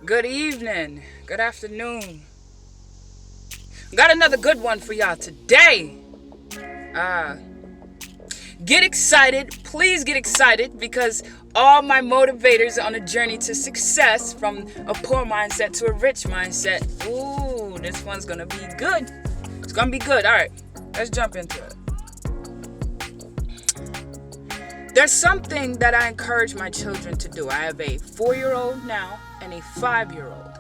Good evening. Good afternoon. Got another good one for y'all today. Get excited. Please get excited because all my motivators on a journey to success from a poor mindset to a rich mindset. Ooh, this one's going to be good. It's going to be good. All right, let's jump into it. There's something that I encourage my children to do. I have a 4-year-old now and a 5-year-old.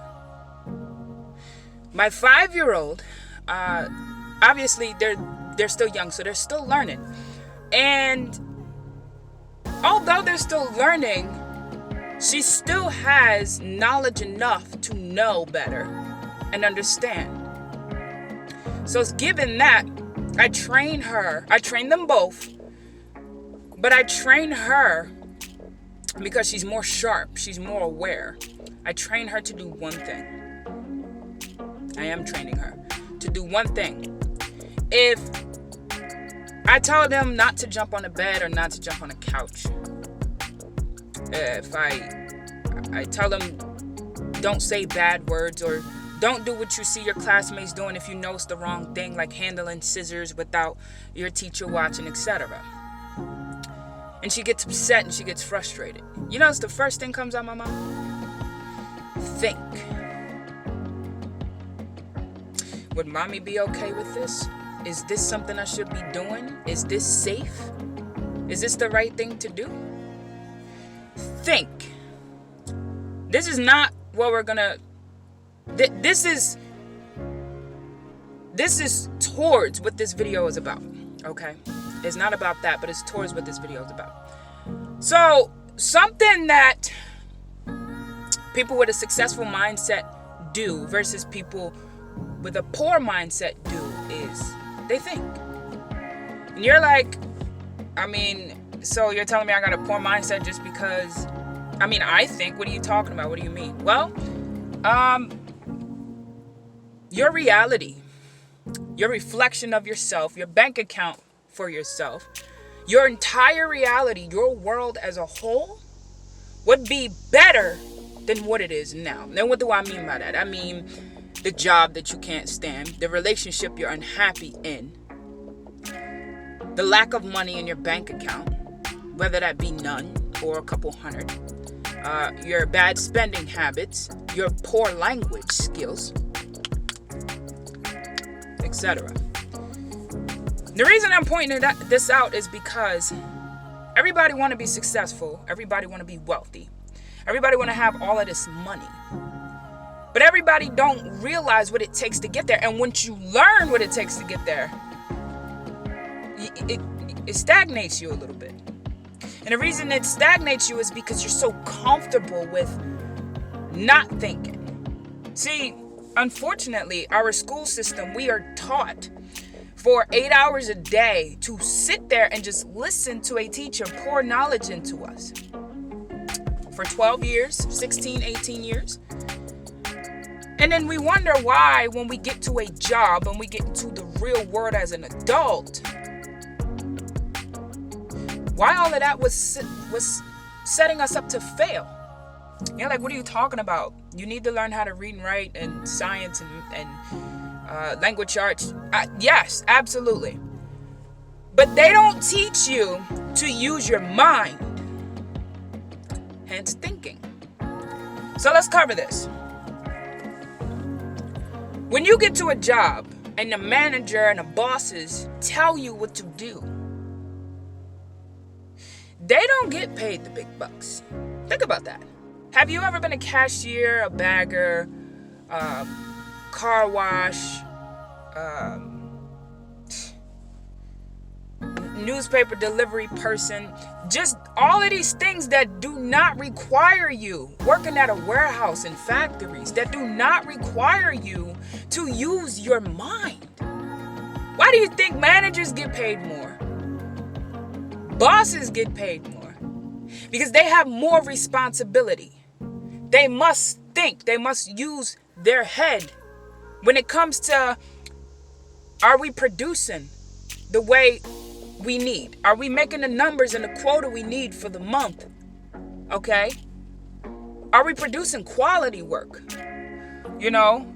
My 5-year-old, obviously they're still young, so they're still learning. And although they're still learning, she still has knowledge enough to know better and understand. So given that, I train them both, but I train her because she's more sharp, she's more aware. I train her to do one thing. I am training her to do one thing. If I tell them not to jump on a bed or not to jump on a couch, if I tell them don't say bad words or don't do what you see your classmates doing if you know it's the wrong thing, like handling scissors without your teacher watching, etc. And she gets upset and she gets frustrated. You know, it's the first thing comes out my mouth. Think. Would mommy be okay with this? Is this something I should be doing? Is this safe? Is this the right thing to do? Think. This is not what we're gonna... This is towards what this video is about, okay? It's not about that, but it's towards what this video is about. So, something that people with a successful mindset do versus people with a poor mindset do is they think. And you're like, so you're telling me I got a poor mindset just because, I think, what are you talking about? What do you mean? Well, your reality, your reflection of yourself, your bank account for yourself, your entire reality, your world as a whole would be better than what it is now. Now, what do I mean by that? I mean the job that you can't stand, the relationship you're unhappy in, the lack of money in your bank account, whether that be none or a couple hundred, your bad spending habits, your poor language skills, etc. The reason I'm pointing this out is because everybody want to be successful. Everybody want to be wealthy. Everybody want to have all of this money. But everybody don't realize what it takes to get there. And once you learn what it takes to get there, it stagnates you a little bit. And the reason it stagnates you is because you're so comfortable with not thinking. See, unfortunately, our school system, we are taught for 8 hours a day to sit there and just listen to a teacher pour knowledge into us for 12 years, 16, 18 years. And then we wonder why when we get to a job and we get into the real world as an adult, why all of that was setting us up to fail. You're like, what are you talking about? You need to learn how to read and write and science and language arts. Yes, absolutely. But they don't teach you to use your mind. Hence thinking. So let's cover this. When you get to a job and the manager and the bosses tell you what to do, they don't get paid the big bucks. Think about that. Have you ever been a cashier, a bagger, car wash, newspaper delivery person? Just all of these things that do not require you working at a warehouse and factories, that do not require you to use your mind. Why do you think managers get paid more? Bosses get paid more. Because they have more responsibility. They must think. They must use their head. When it comes to, are we producing the way we need? Are we making the numbers and the quota we need for the month? Okay? Are we producing quality work? You know,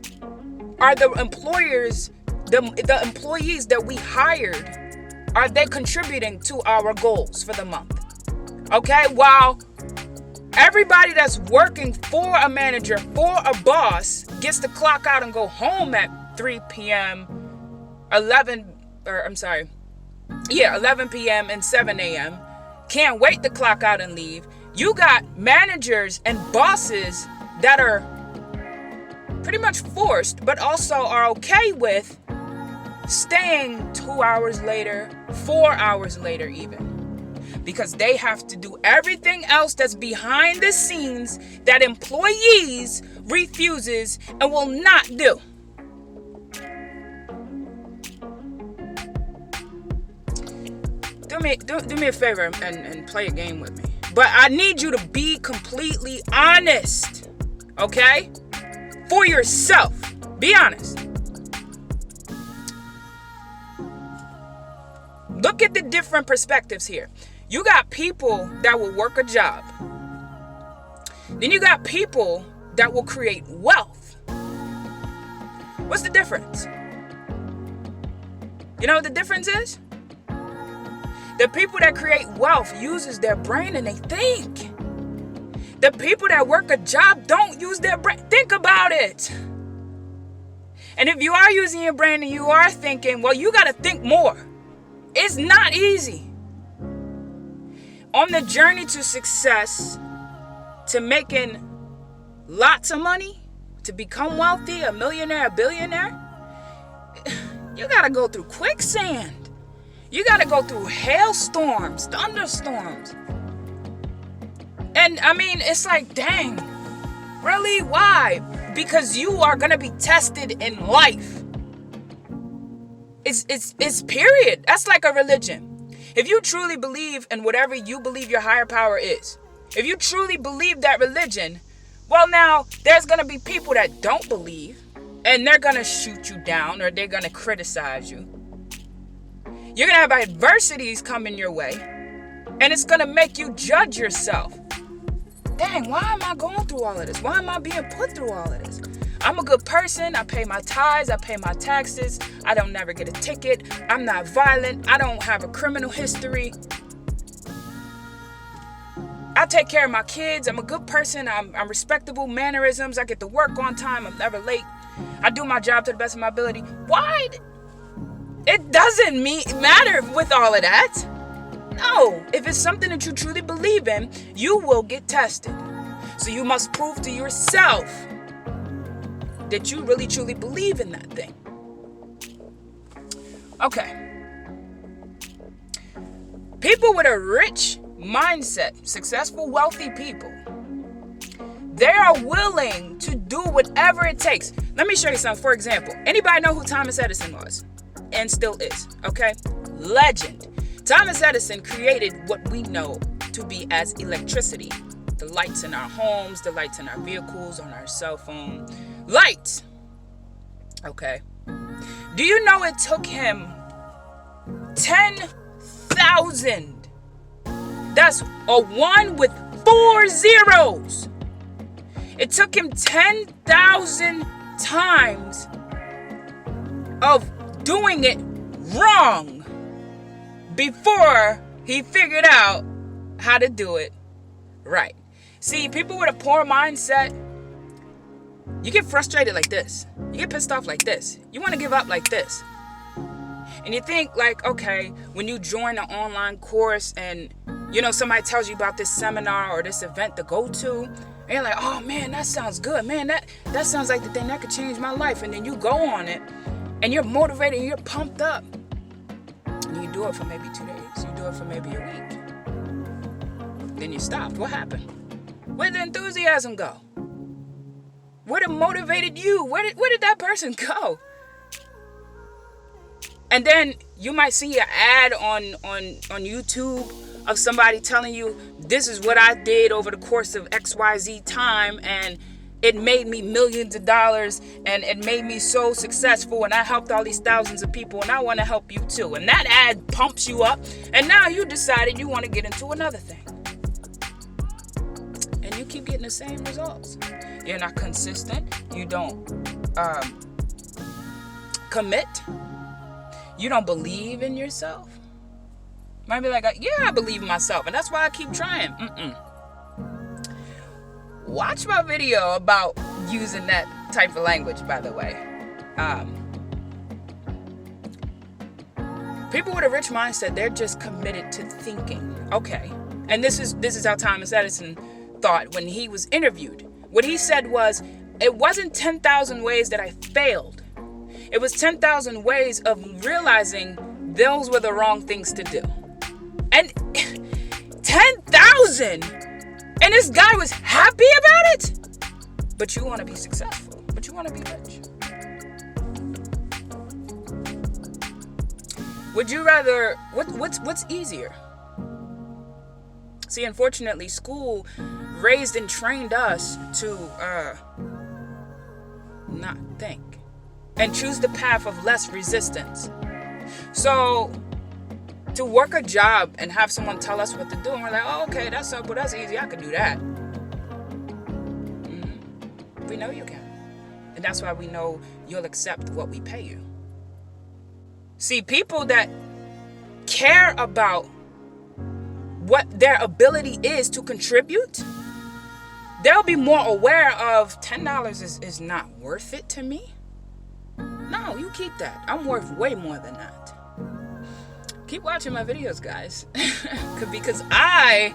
are the employers, the employees that we hired, are they contributing to our goals for the month? Okay, while everybody that's working for a manager, for a boss, gets to clock out and go home at 3 p.m., 11 p.m. and 7 a.m., can't wait to clock out and leave. You got managers and bosses that are pretty much forced, but also are okay with staying 2 hours later, 4 hours later even, because they have to do everything else that's behind the scenes that employees refuses and will not do. Do me a favor and play a game with me. But I need you to be completely honest, okay? For yourself. Be honest. Look at the different perspectives here. You got people that will work a job. Then you got people that will create wealth. What's the difference? You know what the difference is? The people that create wealth uses their brain and they think. The people that work a job don't use their brain. Think about it. And if you are using your brain and you are thinking, well, you got to think more. It's not easy. On the journey to success, to making lots of money, to become wealthy, a millionaire, a billionaire, you got to go through quicksand. You got to go through hailstorms, thunderstorms. And I mean, it's like, dang, really? Why? Because you are going to be tested in life. It's period. That's like a religion. If you truly believe in whatever you believe your higher power is, if you truly believe that religion, well, now there's going to be people that don't believe, and they're going to shoot you down, or they're going to criticize you. You're going to have adversities coming your way, and it's going to make you judge yourself. Dang, why am I going through all of this? Why am I being put through all of this? I'm a good person. I pay my tithes. I pay my taxes. I don't never get a ticket. I'm not violent. I don't have a criminal history. I take care of my kids. I'm a good person. I'm respectable, mannerisms. I get to work on time. I'm never late. I do my job to the best of my ability. Why? It doesn't matter with all of that. No. If it's something that you truly believe in, you will get tested. So you must prove to yourself that you really truly believe in that thing. Okay. People with a rich mindset, successful, wealthy people, they are willing to do whatever it takes. Let me show you something. For example, anybody know who Thomas Edison was? And still is, okay? Legend. Thomas Edison created what we know to be as electricity. The lights in our homes, the lights in our vehicles, on our cell phone. Lights. Okay. Do you know it took him 10,000? That's a 1 with 4 zeros. It took him 10,000 times of doing it wrong before he figured out how to do it right. See, people with a poor mindset, you get frustrated like this. You get pissed off like this. You want to give up like this. And you think like, okay, when you join an online course and, you know, somebody tells you about this seminar or this event to go to, and you're like, oh man, that sounds good. Man, that sounds like the thing that could change my life. And then you go on it and you're motivated and you're pumped up. And you do it for maybe 2 days. You do it for maybe a week. Then you stopped. What happened? Where did the enthusiasm go? What motivated you? Where did that person go? And then you might see an ad on YouTube of somebody telling you, this is what I did over the course of XYZ time, and it made me millions of dollars, and it made me so successful, and I helped all these thousands of people, and I want to help you too. And that ad pumps you up, and now you decided you want to get into another thing. And you keep getting the same results. You're not consistent. You don't commit. You don't believe in yourself. Might be like, yeah, I believe in myself, and that's why I keep trying. Watch my video about using that type of language, by the way. People with a rich mindset, they're just committed to thinking. Okay. And this is how Thomas Edison thought when he was interviewed. What he said was, it wasn't 10,000 ways that I failed. It was 10,000 ways of realizing those were the wrong things to do. And 10,000! And this guy was happy about it? But you want to be successful. But you want to be rich. Would you rather, what's easier? See, unfortunately, school raised and trained us to not think and choose the path of less resistance. So to work a job and have someone tell us what to do, and we're like, oh, okay, that's simple, that's easy, I could do that. We know you can. And that's why we know you'll accept what we pay you. See, people that care about what their ability is to contribute, they'll be more aware of $10 is not worth it to me. No, you keep that. I'm worth way more than that. Keep watching my videos, guys. Because I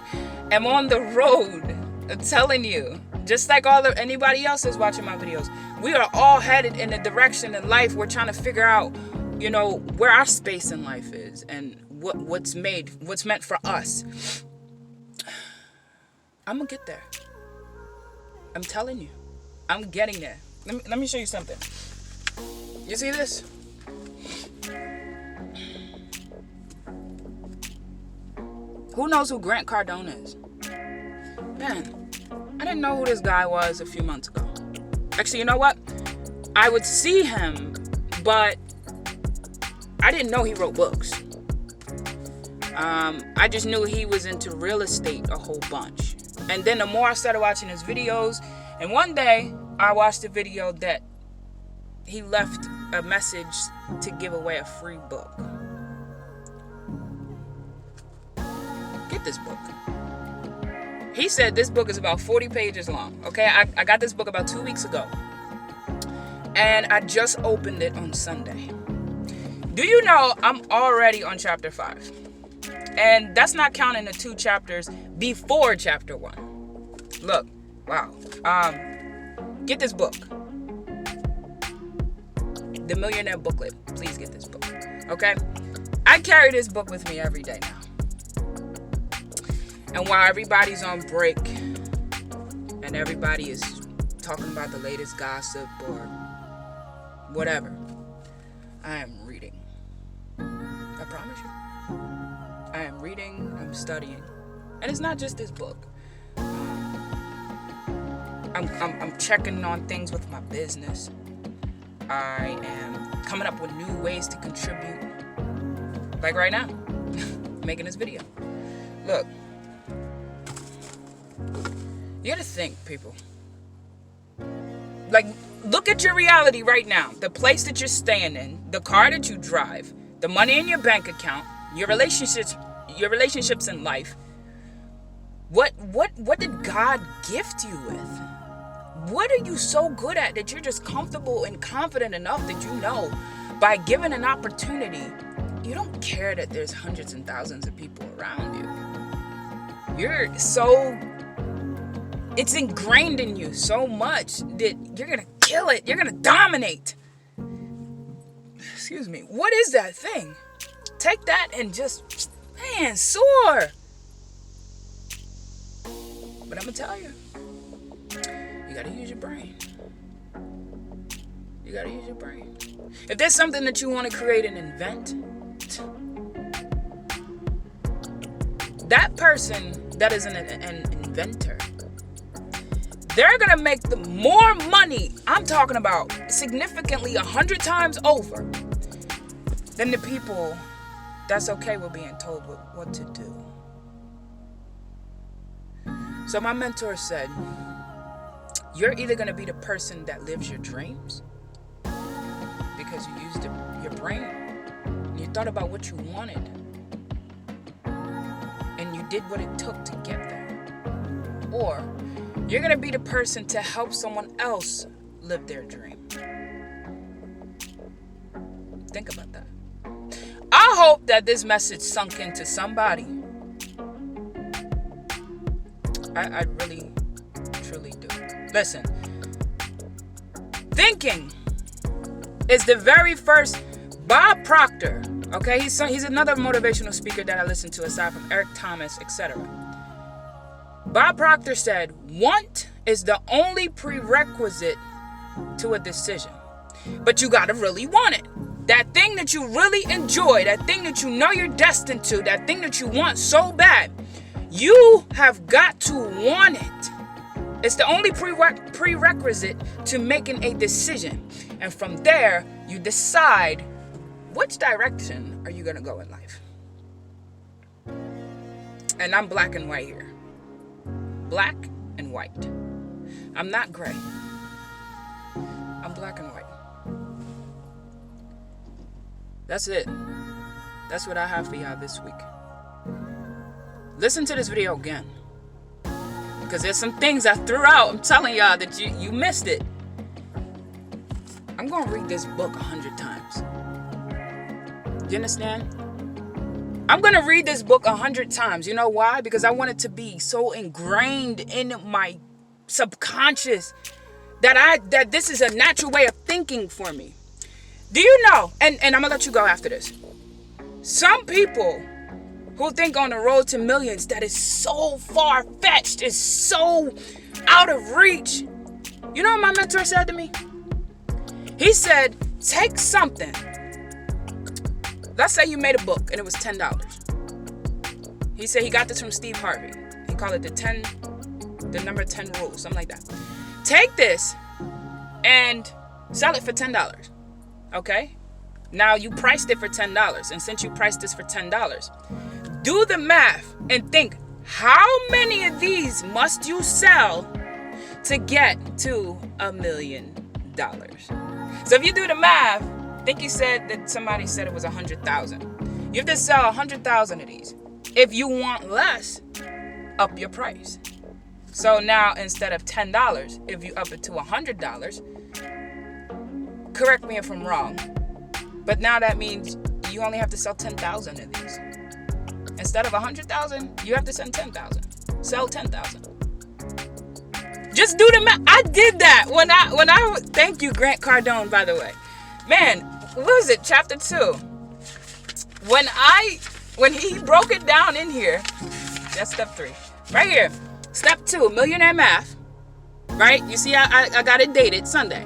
am on the road. I'm telling you. Just like anybody else is watching my videos. We are all headed in a direction in life. We're trying to figure out, where our space in life is and what's meant for us. I'm gonna get there. I'm telling you, I'm getting there. Let me show you something. You see this? Who knows who Grant Cardone is? Man, I didn't know who this guy was a few months ago. Actually, you know what? I would see him, but I didn't know he wrote books. I just knew he was into real estate a whole bunch. And then the more I started watching his videos, and one day I watched a video that he left a message to give away a free book. Get this book. He said this book is about 40 pages long. Okay, I got this book about 2 weeks ago. And I just opened it on Sunday. Do you know I'm already on chapter 5? And that's not counting the 2 chapters before chapter 1. Look, wow. Get this book. The Millionaire Booklet. Please get this book. Okay? I carry this book with me every day now. And while everybody's on break and everybody is talking about the latest gossip or whatever, I am reading. I promise you. I am reading, I'm studying. And it's not just this book. I'm checking on things with my business. I am coming up with new ways to contribute. Like right now, making this video. Look, you gotta think, people. Like, look at your reality right now. The place that you're staying in, the car that you drive, the money in your bank account, your relationships in life. What did God gift you with? What are you so good at that you're just comfortable and confident enough that you know by given an opportunity, you don't care that there's hundreds and thousands of people around you. It's ingrained in you so much that you're going to kill it. You're going to dominate. Excuse me. What is that thing? Take that and just, soar. But I'm going to tell you, you got to use your brain. You got to use your brain. If there's something that you want to create and invent, that person that is an inventor, they're going to make more money, I'm talking about significantly 100 times over, than the people that's okay with being told what to do. So my mentor said, you're either going to be the person that lives your dreams because you used your brain and you thought about what you wanted and you did what it took to get there, or you're going to be the person to help someone else live their dream. Think about that. I hope that this message sunk into somebody. I really, truly do. Listen, thinking is the very first. Bob Proctor, okay, he's another motivational speaker that I listen to aside from Eric Thomas, etc. Bob Proctor said, want is the only prerequisite to a decision, but you gotta really want it. That thing that you really enjoy, that thing that you know you're destined to, that thing that you want so bad, you have got to want it. It's the only prerequisite to making a decision. And from there, you decide which direction are you going to go in life. And I'm black and white here. Black and white. I'm not gray. I'm black and white. That's it. That's what I have for y'all this week. Listen to this video again, because there's some things I threw out. I'm telling y'all that you missed it. I'm going to read this book 100 times. You understand? I'm going to read this book 100 times. You know why? Because I want it to be so ingrained in my subconscious that this is a natural way of thinking for me. Do you know, and I'm going to let you go after this, some people who think on the road to millions that is so far-fetched, is so out of reach. You know what my mentor said to me? He said, take something. Let's say you made a book and it was $10. He said he got this from Steve Harvey. He called it the number 10 rules, something like that. Take this and sell it for $10. Okay? Now you priced it for $10. And since you priced this for $10, do the math and think, how many of these must you sell to get to $1 million? So if you do the math, I think you said that somebody said it was 100,000. You have to sell 100,000 of these. If you want less, up your price. So now instead of $10, if you up it to $100, correct me if I'm wrong, but now that means you only have to sell 10,000 of these. Instead of 100,000, you have to sell 10,000. Sell 10,000. Just do the math. I did that when I thank you, Grant Cardone, by the way. Man, what was it? Chapter 2. When he broke it down in here, that's step 3. Right here. Step 2, Millionaire Math. Right? You see, I got it dated Sunday.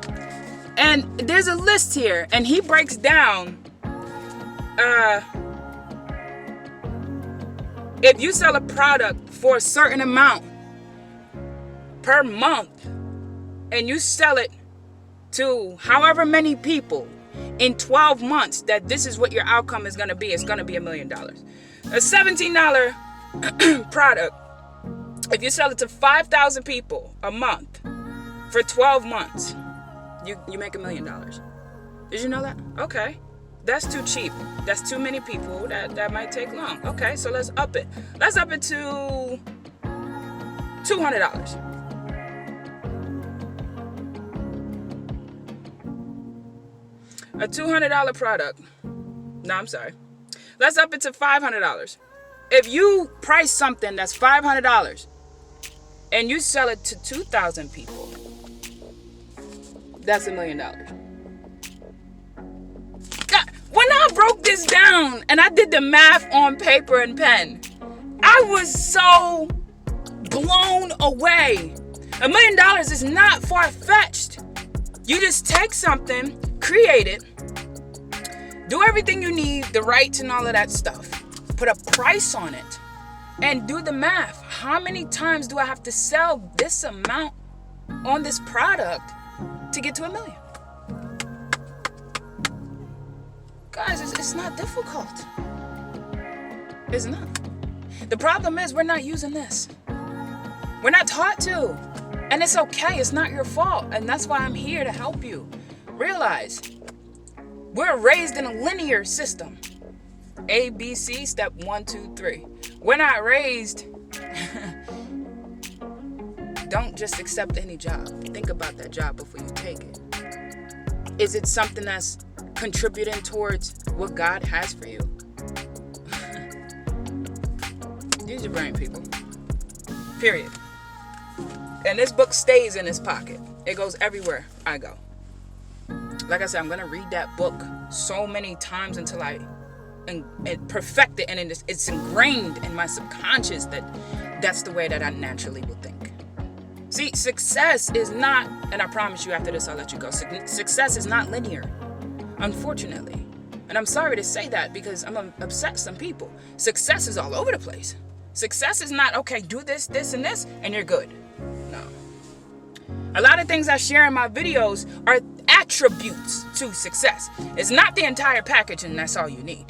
And there's a list here, and he breaks down if you sell a product for a certain amount per month and you sell it to however many people in 12 months, that this is what your outcome is going to be. It's going to be $1 million. A $17 product, if you sell it to 5,000 people a month for 12 months, you make $1 million. Did you know that? Okay. That's too cheap. That's too many people. That might take long. Okay, so let's up it. Let's up it to $200. A $200 product. No, I'm sorry. Let's up it to $500. If you price something that's $500 and you sell it to 2,000 people, that's $1 million. God, when I broke this down and I did the math on paper and pen, I was so blown away. $1 million is not far-fetched. You just take something, create it, do everything you need, the rights and all of that stuff, put a price on it, and do the math. How many times do I have to sell this amount on this product to get to $1 million? Guys, it's not difficult. It's not. The problem is we're not using this. We're not taught to. And it's okay. It's not your fault. And that's why I'm here to help you. Realize we're raised in a linear system. A, B, C, step 1, 2, 3. We're not raised. Don't just accept any job. Think about that job before you take it. Is it something that's contributing towards what God has for you? Use your brain, people. Period. And this book stays in his pocket. It goes everywhere I go. Like I said, I'm going to read that book so many times until I perfect it. And it's ingrained in my subconscious that that's the way that I naturally will think. See, success is not, and I promise you after this I'll let you go. Success is not linear, unfortunately. And I'm sorry to say that because I'm going to upset some people. Success is all over the place. Success is not, okay, do this, this, and this, and you're good. No. A lot of things I share in my videos are attributes to success. It's not the entire package and that's all you need.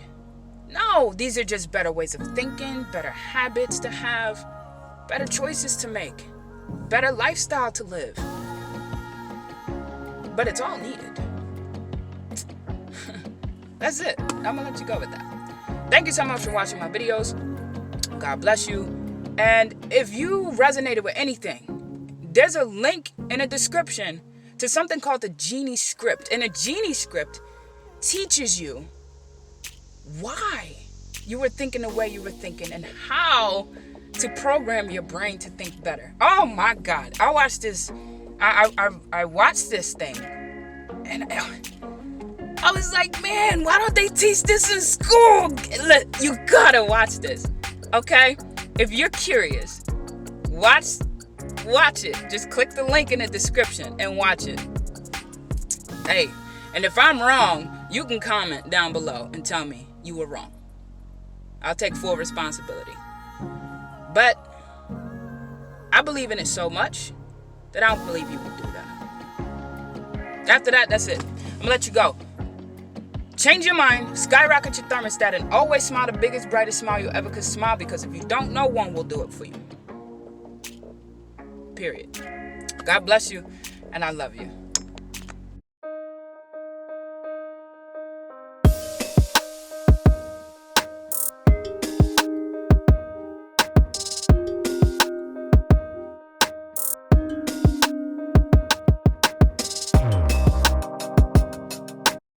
No, these are just better ways of thinking, better habits to have, better choices to make, better lifestyle to live. But it's all needed. That's it. I'm going to let you go with that. Thank you so much for watching my videos. God bless you. And if you resonated with anything, there's a link in the description to something called the Genie Script. And a Genie Script teaches you why you were thinking the way you were thinking and how to program your brain to think better. Oh my God. I watched this. I watched this thing. And I was like, man, why don't they teach this in school? You gotta watch this. Okay? If you're curious, watch it. Just click the link in the description and watch it. Hey, and if I'm wrong, you can comment down below and tell me you were wrong. I'll take full responsibility. But I believe in it so much that I don't believe you would do that. After that, that's it. I'm gonna let you go. Change your mind, skyrocket your thermostat, and always smile the biggest, brightest smile you ever could smile, because if you don't, no one will do it for you. Period. God bless you, and I love you.